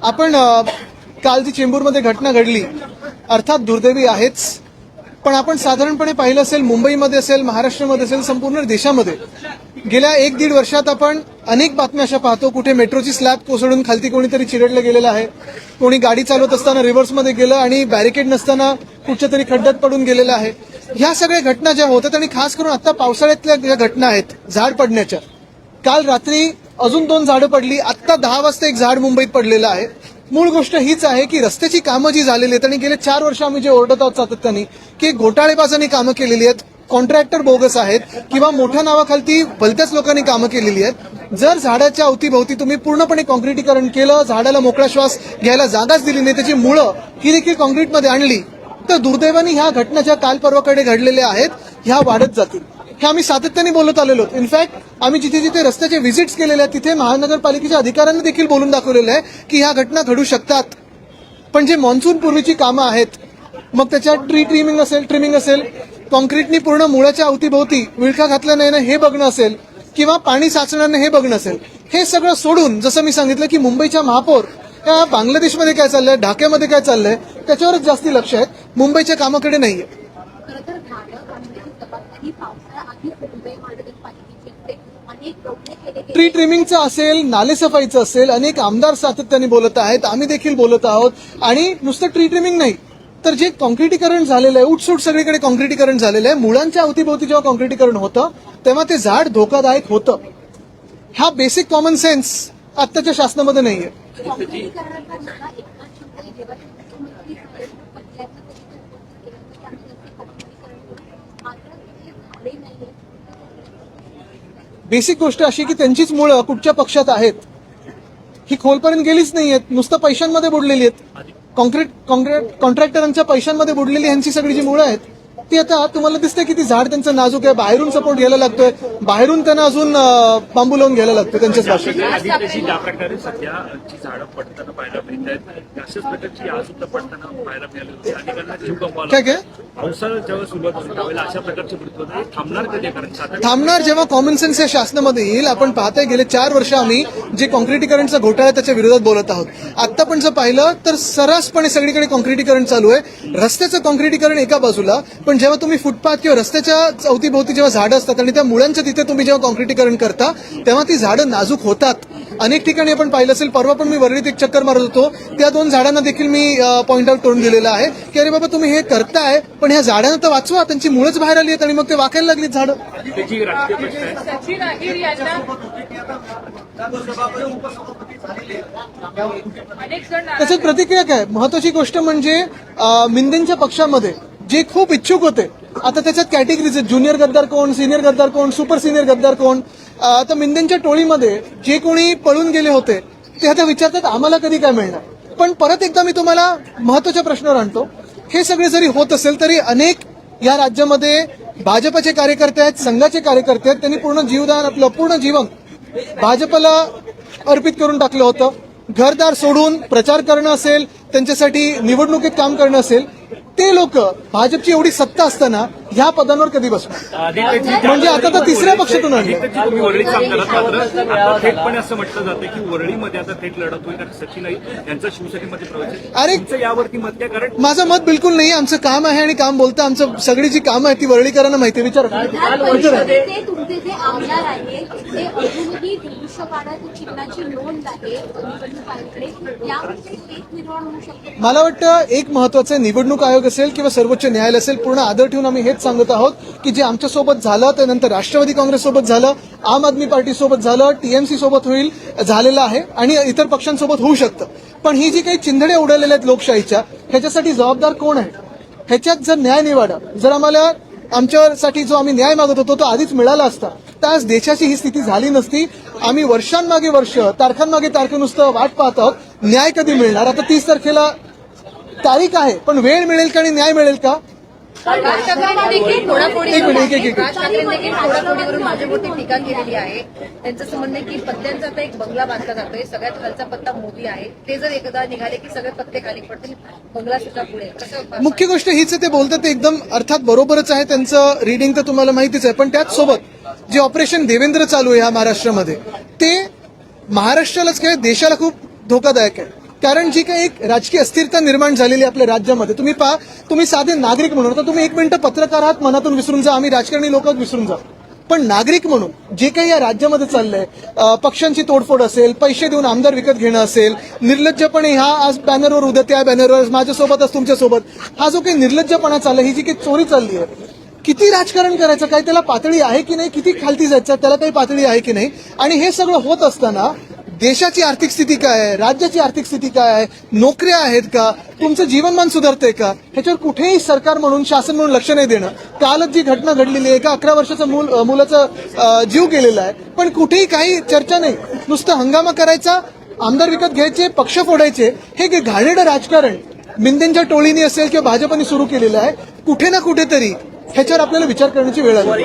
आपण काल जी चेंबूरमध्ये घटना घडली अर्थात दुर्दैवी आहेच, पण आपण साधारणपणे पाहिलं असेल मुंबईमध्ये असेल, महाराष्ट्रामध्ये असेल, संपूर्ण देशामध्ये गेल्या 1-1.5 वर्षात आपण अनेक बातम्या अशा पाहतो, कुठे मेट्रोची स्लॅब कोसळून खालती कोणीतरी चिरडलं गेलेलं आहे, कोणी गाडी चालवत असताना रिव्हर्समध्ये गेलं आणि बॅरिकेड नसताना कुठच्या तरी खड्ड्यात पडून गेलेलं आहे. ह्या सगळ्या घटना ज्या होतात आणि खास करून आता पावसाळ्यातल्या ज्या घटना आहेत झाड पडण्याच्या, काल रात्री अजून 2 झाडं पडली, आत्ता 10 वाजता एक झाड मुंबईत पडलेलं आहे. मूळ गोष्ट हीच आहे की रस्त्याची कामं जी झालेली आहेत आणि गेले 4 वर्ष आम्ही जे ओरडत आहोत सातत्याने की घोटाळेबाजांनी कामं केलेली आहेत, कॉन्ट्रॅक्टर बोगस आहेत किंवा मोठ्या नावाखालती भलत्याच लोकांनी कामं केलेली आहेत. जर झाडाच्या अवतीभोवती तुम्ही पूर्णपणे कॉन्क्रिटीकरण केलं, झाडाला मोकळा श्वास घ्यायला जागाच दिली नाही, त्याची मुळं ही देखील कॉन्क्रीटमध्ये आणली, तर दुर्दैवाने ह्या घटना ज्या काल परवाकडे घडलेल्या आहेत ह्या वाढत जातील. हे आम्ही सातत्याने बोलत आलेलो आहोत. इनफॅक्ट आम्ही जिथे जिथे रस्त्याचे व्हिजिट्स केलेले आहेत तिथे महानगरपालिकेच्या अधिकाऱ्यांनी देखील बोलून दाखवलेलं आहे की ह्या घटना घडू शकतात. पण जे मान्सून पूर्वीची कामं आहेत, मग त्याच्यात ट्रिमिंग असेल, कॉन्क्रीटनी पूर्ण मुळाच्या अवतीभोवती विळखा घातला नाही ना हे बघणं असेल, किंवा पाणी साचणार नाही हे बघणं असेल, हे सगळं सोडून जसं मी सांगितलं की मुंबईच्या महापौर त्या बांगलादेशमध्ये काय चाललंय, ढाक्यामध्ये काय चाललंय त्याच्यावरच जास्ती लक्ष आहे, मुंबईच्या कामाकडे नाहीये. ट्री ट्रिमिंगचं असेल, नालेसफाईचं असेल, अनेक आमदार सातत्याने बोलत आहेत, आम्ही देखील बोलत आहोत. आणि नुसतं ट्री ट्रिमिंग नाही तर जे कॉन्क्रिटीकरण झालेलं आहे, उठसूट सगळीकडे कॉन्क्रिटीकरण झालेलं आहे, मुळांच्या अवतीभोवती जेव्हा कॉन्क्रिटीकरण होतं तेव्हा ते झाड धोकादायक होतं. हा बेसिक कॉमन सेन्स आत्ताच्या शासनामध्ये नाहीये. बेसिक गोष्ट अशी की त्यांचीच मुळं कुठच्या पक्षात आहेत ही खोलपर्यंत गेलीच नाहीयेत, नुसतं पैशांमध्ये बुडलेली आहेत. कॉन्ट्रॅक्टरांच्या पैशांमध्ये बुडलेली ह्यांची सगळी जी मुळं आहेत ती आता तुम्हाला दिसते की ती झाड त्यांचं नाजूक आहे, बाहेरून सपोर्ट घ्यायला लागतोय, बाहेरून त्यांना अजून बांबू लावून घ्यायला लागतं त्यांच्याच भाषेत. ज्या प्रकारे सध्या जी झाडं पडताना पाहायला मिळत आहेत अशाच प्रकारची आज सुद्धा पडताना पाहायला मिळाली होती. अनेकांना जीव गमवायला काय पावसाळा जेव्हा सुरुवात होती त्यावेळेला अशा प्रकारचे मृत्यू होते. थांबणार कधी? कारण थांबणार जेव्हा कॉमन सेन्स या शासनामध्ये येईल. आपण पाहताय गेले 4 वर्ष आम्ही जे कॉन्क्रिटीकरणचा घोटाळा त्याच्या विरोधात बोलत आहोत. आता पण जर पाहिलं तर सर्रासपणे सगळीकडे कॉन्क्रिटीकरण चालू आहे. रस्त्याचं कॉन्क्रिटीकरण एका बाजूला, पण जेव्हा तुम्ही फुटपाथ किंवा रस्त्याच्या अवतीभोवती जेव्हा झाडं असतात आणि त्या मुळांच्या तिथे तुम्ही जेव्हा कॉन्क्रिटीकरण करता तेव्हा ती झाडं नाजूक होतात. अनेक ठिकाणी आपण पाहिलं असेल, परवा पण मी वरळीत एक चक्कर मारत होतो, त्या 2 झाडांना देखील मी पॉईंट आउट करून दिलेलं आहे की अरे बाबा तुम्ही हे करताय पण ह्या झाडांना तर वाचवा, त्यांची मुळंच बाहेर आली आहेत आणि मग ते वाकायला लागलीत झाडं. त्याच्यात प्रतिक्रिया काय? महत्वाची गोष्ट म्हणजे मिंदेंच्या पक्षामध्ये जे खूप इच्छुक होते, आता त्याच्यात कॅटेगरीज आहेत, ज्युनियर गद्दार कोण, सिनियर गद्दार कोण, सुपर सिनियर गद्दार कोण. आता मिंदेंच्या टोळीमध्ये जे कोणी पळून गेले होते ते आता विचारतात आम्हाला कधी काय मिळणार. पण परत एकदा मी तुम्हाला महत्वाच्या प्रश्नावर आणतो, हे सगळे जरी होत असेल तरी अनेक या राज्यामध्ये भाजपचे कार्यकर्ते आहेत, संघाचे कार्यकर्ते आहेत, त्यांनी पूर्ण जीवदान आपलं पूर्ण जीवन भाजपला अर्पित करून टाकलं होतं. घरदार सोडून प्रचार करणं असेल, त्यांच्यासाठी निवडणुकीत काम करणं असेल, ते लोक भाजपची एवढी सत्ता असताना ह्या पदांवर कधी बसणार? म्हणजे आता तर तिसऱ्या पक्षातून आली. थेटपणे असं म्हटलं जातं की वरळीमध्ये आता थेट लढत होईल, सचिन यांचा शिवसेनेमध्ये प्रवेश. अरे यावरती मत काय? कारण माझं मत बिलकुल नाही. आमचं काम आहे आणि काम बोलतं. आमचं सगळी जी कामं आहेत ती वरळीकरांना माहिती आहे. विचार तुमचे जे आमदार आहेत ते अजूनही धनुष्यबाणाच्या चिन्हाची नोंद आहे निवडणूक आयोगाकडे, यामध्ये एक निर्माण होऊ शकतो. मला वाटतं एक महत्वाचं निवडणूक आयोग असेल किंवा सर्वोच्च न्यायालय असेल, पूर्ण आदर ठेवून आम्ही हेच सांगत आहोत की जे आमच्यासोबत झालं त्यानंतर राष्ट्रवादी काँग्रेससोबत झालं, आम आदमी पार्टीसोबत झालं, टीएमसी सोबत झालेलं आहे आणि इतर पक्षांसोबत होऊ शकतं. पण ही जी काही चिंधडे उडवलेल्या आहेत लोकशाहीच्या, ह्याच्यासाठी जबाबदार कोण आहे? ह्याच्यात जर न्याय निवाडा, जर आम्हाला आमच्यासाठी जो आम्ही न्याय मागत होतो तो आधीच मिळाला असता तर आज देशाची ही स्थिती झाली नसती. आम्ही वर्षांमागे वर्ष, तारखांमागे तारखे नुसतं वाट पाहत आहोत. न्याय कधी मिळणार? आता 30 तारखेला तारीख आहे, पण वेळ मिळेल का आणि न्याय मिळेल का? फोडाफोडीवरून माझ्यावरती टीका केलेली आहे. त्यांचं असं म्हणणं की पत्त्यांचा आता एक बंगला बांधला जातोय, सगळ्यात खालचा पत्ता मोदी आहे, ते जर एकदा निघाले की सगळे पत्ते खाली पडतील, बंगला सुद्धा पुढे. मुख्य गोष्ट हीच आहे, ते बोलतात ते एकदम अर्थात बरोबरच आहे, त्यांचं रिडिंग तर तुम्हाला माहितीच आहे. पण त्याच सोबत जे ऑपरेशन देवेंद्र चालू आहे ह्या महाराष्ट्रामध्ये, ते महाराष्ट्रालाच काय देशाला खूप धोकादायक आहे. कारण जी काही एक राजकीय अस्थिरता निर्माण झालेली आहे आपल्या राज्यामध्ये, तुम्ही पहा, तुम्ही साधे नागरिक म्हणून, आता तुम्ही 1 मिनिटं पत्रकार आहात, मनातून विसरून जा, आम्ही राजकारणी लोक विसरून जा, पण नागरिक म्हणून जे काही या राज्यामध्ये चाललंय, पक्षांची तोडफोड असेल, पैसे देऊन आमदार विकत घेणं असेल, निर्लज्जपणे ह्या आज बॅनरवर उद्या त्या बॅनरवर माझ्यासोबतच तुमच्यासोबत, हा जो काही निर्लज्जपणा चाललाय, ही जी काही चोरी चालली आहे, किती राजकारण करायचं, काय त्याला पातळी आहे की नाही, किती खालती जायचं त्याला काही पातळी आहे की नाही. आणि हे सगळं होत असताना देशाची आर्थिक स्थिती काय आहे, राज्याची आर्थिक स्थिती काय आहे, नोकऱ्या आहेत का, तुमचं जीवनमान सुधारतंय का, ह्याच्यावर कुठेही सरकार म्हणून, शासन म्हणून लक्ष नाही देणं. कालच जी घटना घडलेली आहे, एका 11 वर्षाचं मुलाचा जीव गेलेला आहे, पण कुठेही काही चर्चा नाही, नुसतं हंगामा करायचा, आमदार विकत घ्यायचे, पक्ष फोडायचे, हे घाणेरडं राजकारण मिंदेंच्या टोळीने असेल किंवा भाजपने सुरू केलेलं आहे. कुठे ना कुठेतरी ह्याच्यावर आपल्याला विचार करण्याची वेळ आली.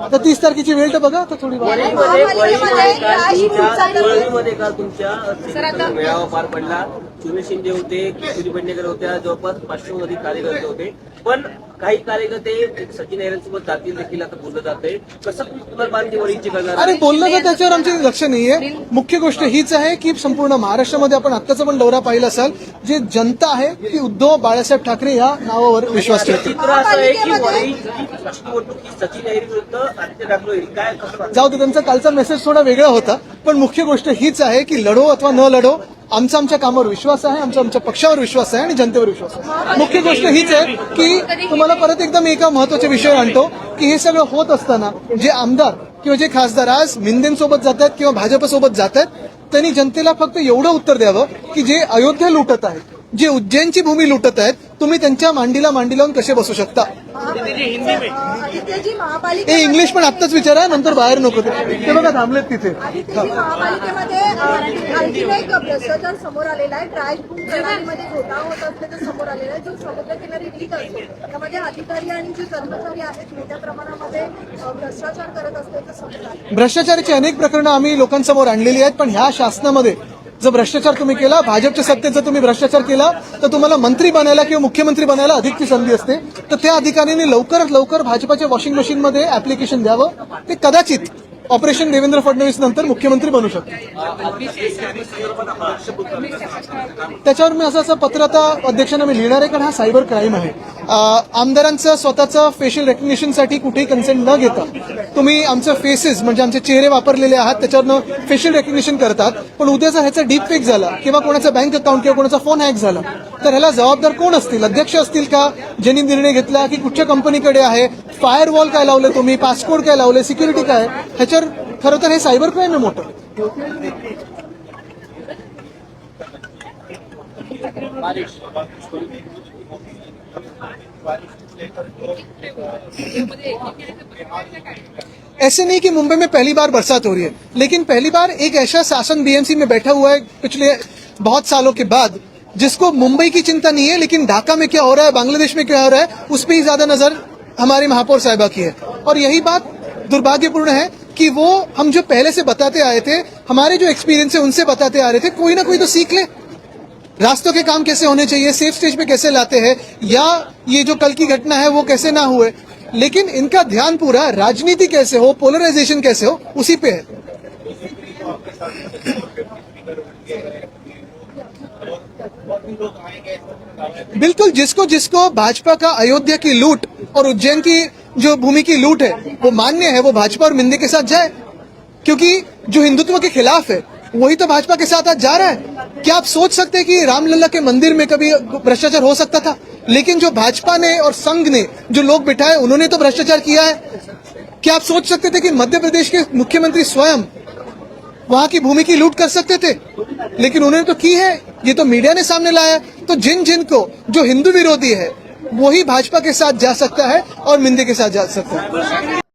आता 30 तारखेची वेळ तर बघा, आता थोडी मध्ये काल तुमच्या मेळावा पार पडला. सुनील शिंदे होते, किशोरी पेडणेकर होत्या, जवळपास 500 अधिक कार्यकर्ते होते, पण काही कार्यकर्ते सचिन अहिरांसोबत जातील देखील आता बोललं जातंय. कसं तुम्हाला बांधीवळीची करणार? अरे बोललं का, त्याच्यावर आमचे लक्ष नाहीये. मुख्य गोष्ट हीच आहे की संपूर्ण महाराष्ट्रामध्ये आपण आत्ताचा पण दौरा पाहिला असाल, जे जनता आहे ती उद्धव बाळासाहेब ठाकरे या नावावर विश्वास ठेवते. चित्र असं आहे की निवडणूक ही सचिन अहिर विरुद्ध आदित्य ठाकरे होईल. काय कसं जाऊ दे, त्यांचा कालचा मेसेज थोडा वेगळा होता, पण मुख्य गोष्ट हीच आहे की लढो अथवा न लढो, आमच्या कामावर विश्वास आहे, आमच्या पक्षावर विश्वास आहे आणि जनतेवर विश्वास आहे. मुख्य गोष्ट हीच आहे की तुम्हाला परत एकदा मी एका महत्वाच्या विषयावर आणतो की हे सगळं होत असताना जे आमदार किंवा जे खासदार आज मिंदेंसोबत जात आहेत किंवा भाजपसोबत जात आहेत, त्यांनी जनतेला फक्त एवढं उत्तर द्यावं की जे अयोध्या लुटत आहेत, जे उज्जैनची भूमी लुटत आहेत, तुम्ही त्यांच्या मांडीला मांडी लावून कसे बसू शकता. आदित्यजी, हे इंग्लिश पण आत्ताच विचारा, नंतर बाहेर नको. ते बघा थांबलेत तिथे. आदित्यजी, महापालिकेमध्ये आणखीन एक भ्रष्टाचार समोर आलेला आहे. ट्रायल प्रणालीमध्ये घोटाळा होत असल्याचं समोर आलेला आहे, जो समुद्रकिनारी लीक असतो त्यामध्ये अधिकारी आणि जे कर्मचारी आहेत मोठ्या प्रमाणामध्ये भ्रष्टाचार करत असल्याचं समोर आलं. भ्रष्टाचाराची अनेक प्रकरणं आम्ही लोकांसमोर आणलेली आहेत, पण ह्या शासनामध्ये जर भ्रष्टाचार तुम्ही केला, भाजपच्या सत्तेत जर तुम्ही भ्रष्टाचार केला, तर तुम्हाला मंत्री बनायला किंवा मुख्यमंत्री बनायला अधिकची संधी असते. तर त्या अधिकाऱ्यांनी लवकरात लवकर भाजपाच्या वॉशिंग मशीनमध्ये ऍप्लिकेशन द्यावं. ते कदाचित ऑपरेशन देवेंद्र फडणवीस नंतर मुख्यमंत्री बनू शकतात. त्याच्यावर मी असं पत्र आता अध्यक्षांना मी लिहिणार आहे, कारण हा सायबर क्राईम आहे. आमदारांचं स्वतःचं फेशियल रेकग्निशनसाठी कुठेही कन्सेंट न घेता तुम्ही आमचं फेसेस म्हणजे आमचे चेहरे वापरलेले आहात, त्याच्यावरनं फेशियल रेकग्निशन करतात. पण उद्या जर ह्याचा डीप फेक झाला किंवा कोणाचा बँक अकाउंट किंवा कोणाचा फोन हॅक झाला, तर ह्याला जबाबदार कोण असतील? अध्यक्ष असतील का, ज्यांनी निर्णय घेतला, की कुठच्या कंपनीकडे आहे, फायरवॉल काय लावले तुम्ही, पासकोड काय लावले, सिक्युरिटी काय, ह्याच्यावर खरं तर हे सायबर क्राईम आहे मोठं. ऐसे नहीं कि मुंबई में पहली बार बरसात हो रही है, लेकिन पहली बार एक ऐसा शासन बीएमसी में बैठा हुआ है पिछले बहुत सालों के बाद, जिसको मुंबई की चिंता नहीं है, लेकिन ढाका में क्या हो रहा है, बांग्लादेश में क्या हो रहा है, उस पर ही ज्यादा नजर हमारे महापौर साहिबा की है. और यही बात दुर्भाग्यपूर्ण है कि वो हम जो पहले से बताते आए थे, हमारे जो एक्सपीरियंस है उनसे बताते आ रहे थे, कोई ना कोई तो सीख ले. रास्तों के काम कैसे होने चाहिए, सेफ स्टेज पे कैसे लाते हैं, या ये जो कल की घटना है वो कैसे ना हुए, लेकिन इनका ध्यान पूरा राजनीति कैसे हो, पोलराइजेशन कैसे हो, उसी पे है. बिल्कुल, जिसको जिसको भाजपा का अयोध्या की लूट और उज्जैन की जो भूमि की लूट है वो मान्य है, वो भाजपा और मिंदे के साथ जाए, क्योंकि जो हिंदुत्व के खिलाफ है वही तो भाजपा के साथ आज जा रहा है. क्या आप सोच सकते हैं कि रामलला के मंदिर में कभी भ्रष्टाचार हो सकता था? लेकिन जो भाजपा ने और संघ ने जो लोग बिठाए उन्होंने तो भ्रष्टाचार किया है. क्या आप सोच सकते थे कि मध्य प्रदेश के मुख्यमंत्री स्वयं वहां की भूमि की लूट कर सकते थे? लेकिन उन्होंने तो की है, ये तो मीडिया ने सामने लाया. तो जिन को जो हिंदू विरोधी है वही भाजपा के साथ जा सकता है और मिंदे के साथ जा सकता है.